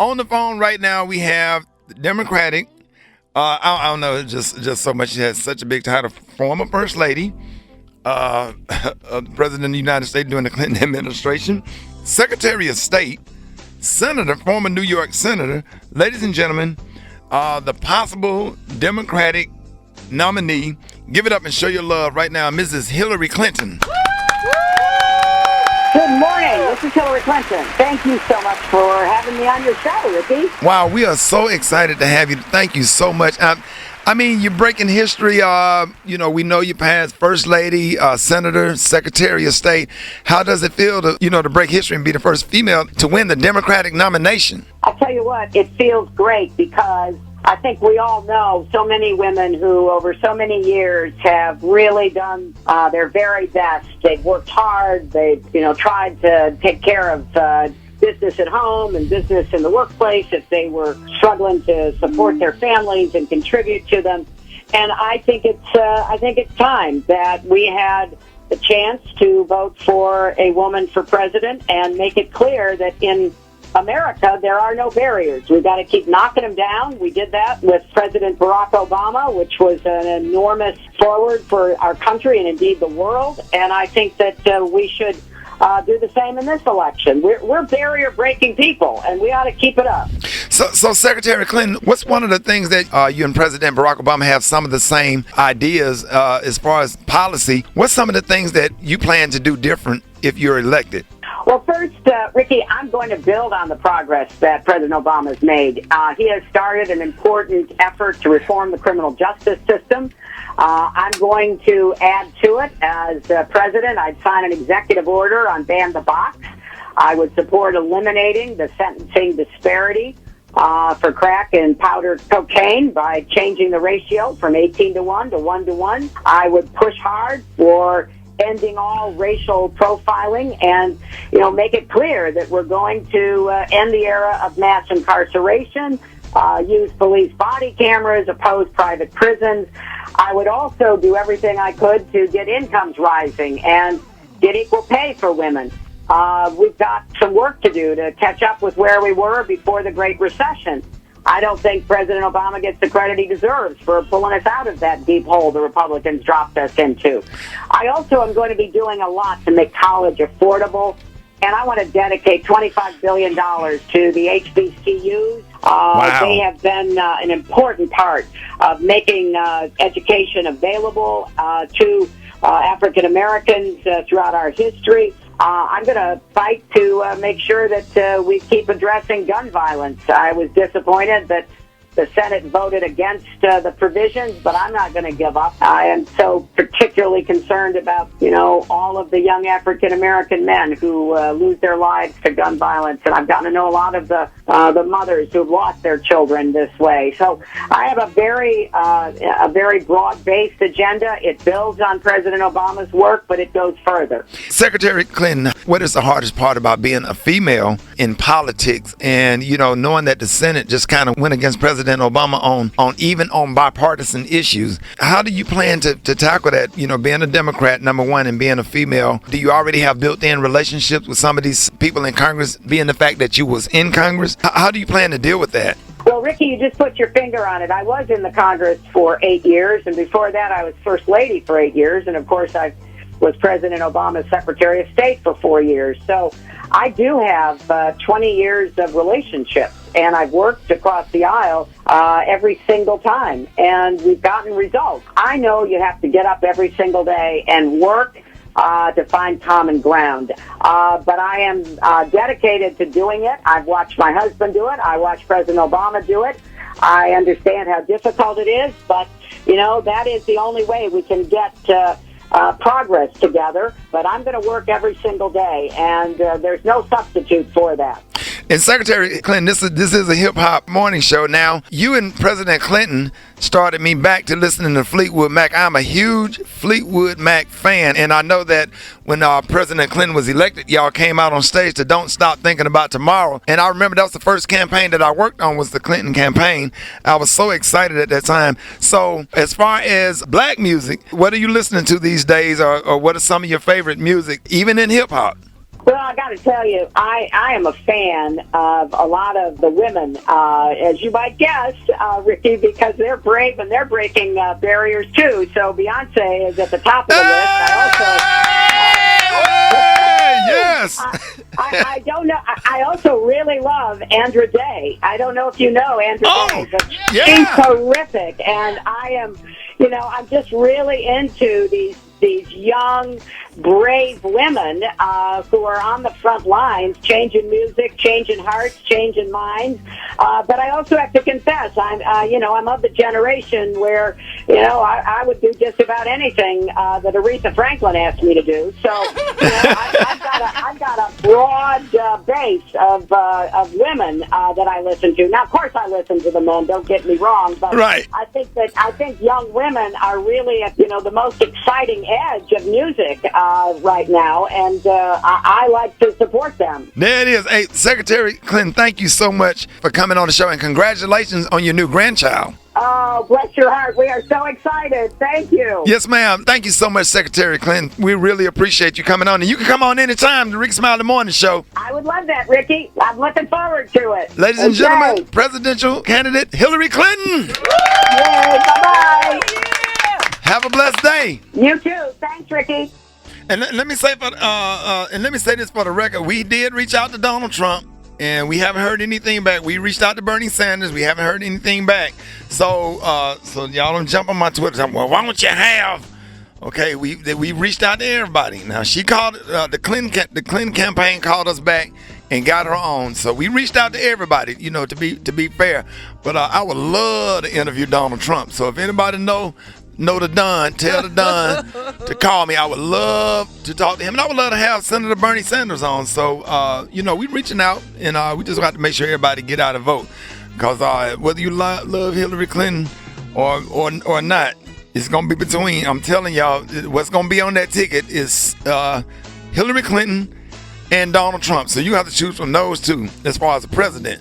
On the phone right now, we have the Democratic. I don't know, just so much. She has such a big title. Former First Lady, President of the United States during the Clinton administration, Secretary of State, Senator, former New York Senator. Ladies and gentlemen, the possible Democratic nominee. Give it up and show your love right now, Mrs. Hillary Clinton. Good morning. This is Hillary Clinton. Thank you so much for having me on your show, Ricky. Wow, we are so excited to have you. Thank you so much. I mean, you're breaking history. We know you passed First Lady, Senator, Secretary of State. How does it feel to break history and be the first female to win the Democratic nomination? I'll tell you what, it feels great because I think we all know so many women who over so many years have really done their very best. They've worked hard. They've, tried to take care of business at home and business in the workplace if they were struggling to support their families and contribute to them. And I think it's time that we had the chance to vote for a woman for president and make it clear that in America, there are no barriers. We've got to keep knocking them down. We did that with President Barack Obama, which was an enormous forward for our country and indeed the world. And I think that we should do the same in this election. We're barrier-breaking people, and we ought to keep it up. So Secretary Clinton, what's one of the things that you and President Barack Obama have some of the same ideas as far as policy? What's some of the things that you plan to do different if you're elected? Well, first, Ricky, I'm going to build on the progress that President Obama has made. He has started an important effort to reform the criminal justice system. I'm going to add to it. As president, I'd sign an executive order on ban the box. I would support eliminating the sentencing disparity for crack and powder cocaine by changing the ratio from 18-1 to 1-1. I would push hard for ending all racial profiling and, make it clear that we're going to end the era of mass incarceration, use police body cameras, oppose private prisons. I would also do everything I could to get incomes rising and get equal pay for women. We've got some work to do to catch up with where we were before the Great Recession. I don't think President Obama gets the credit he deserves for pulling us out of that deep hole the Republicans dropped us into. I also am going to be doing a lot to make college affordable, and I want to dedicate $25 billion to the HBCUs. Wow. They have been an important part of making education available to African Americans throughout our history. I'm going to fight to make sure that we keep addressing gun violence. I was disappointed that the Senate voted against the provisions, but I'm not going to give up. I am so particularly concerned about, all of the young African-American men who lose their lives to gun violence. And I've gotten to know a lot of the mothers who've lost their children this way. So I have a very broad-based agenda. It builds on President Obama's work, but it goes further. Secretary Clinton, what is the hardest part about being a female in politics and, knowing that the Senate just kind of went against President Obama on bipartisan issues? How do you plan to tackle that? Being a Democrat, number one, and being a female, do you already have built-in relationships with some of these people in Congress, being the fact that you was in Congress? How do you plan to deal with that? Well, Ricky, you just put your finger on it. I was in the Congress for 8 years, and before that I was First Lady for 8 years, and of course I was President Obama's Secretary of State for 4 years. So I do have 20 years of relationships, and I've worked across the aisle every single time, and we've gotten results. I know you have to get up every single day and work to find common ground. But I am dedicated to doing it. I've watched my husband do it. I watched President Obama do it. I understand how difficult it is, but, that is the only way we can get progress together. But I'm going to work every single day, and there's no substitute for that. And Secretary Clinton, this is a hip-hop morning show. Now, you and President Clinton started me back to listening to Fleetwood Mac. I'm a huge Fleetwood Mac fan, and I know that when President Clinton was elected, y'all came out on stage to Don't Stop Thinking About Tomorrow. And I remember that was the first campaign that I worked on, was the Clinton campaign. I was so excited at that time. So as far as black music, what are you listening to these days, or what are some of your favorite music, even in hip-hop? Well, I got to tell you, I am a fan of a lot of the women, as you might guess, Ricky, because they're brave and they're breaking barriers too. So Beyonce is at the top of the list. Yes. I don't know. I also really love Andra Day. I don't know if you know Andra Day, but she's terrific, and I am, I'm just really into these young, brave women who are on the front lines, changing music, changing hearts, changing minds. But I also have to confess, I'm of the generation where, I would do just about anything that Aretha Franklin asked me to do. So, I've got a broad base of women that I listen to. Now, of course, I listen to the men. Don't get me wrong, but right. I think young women are really at the most exciting edge of music right now, and I like to support them. There it is. Hey, Secretary Clinton, thank you so much for coming on the show, and congratulations on your new grandchild. Oh, bless your heart. We are so excited. Thank you. Yes, ma'am. Thank you so much, Secretary Clinton. We really appreciate you coming on. And you can come on anytime to Rickey Smiley Morning Show. I would love that, Ricky. I'm looking forward to it. Ladies and gentlemen, presidential candidate Hillary Clinton. Yay, bye-bye. Have a blessed day. You too. Thanks, Ricky. And let me say this for the record. We did reach out to Donald Trump, and we haven't heard anything back. We reached out to Bernie Sanders. We haven't heard anything back. So y'all don't jump on my Twitter. Well, why don't you have? Okay, we reached out to everybody. Now she called the Clinton campaign called us back and got her on. So we reached out to everybody. To be fair. But I would love to interview Donald Trump. So if anybody know the Don, tell the Don to call me. I would love to talk to him, and I would love to have Senator Bernie Sanders on. So, we're reaching out, and we just got to make sure everybody get out and vote. Because whether you love Hillary Clinton or not, it's going to be between, I'm telling y'all, what's going to be on that ticket is Hillary Clinton and Donald Trump. So you have to choose from those two as far as the president.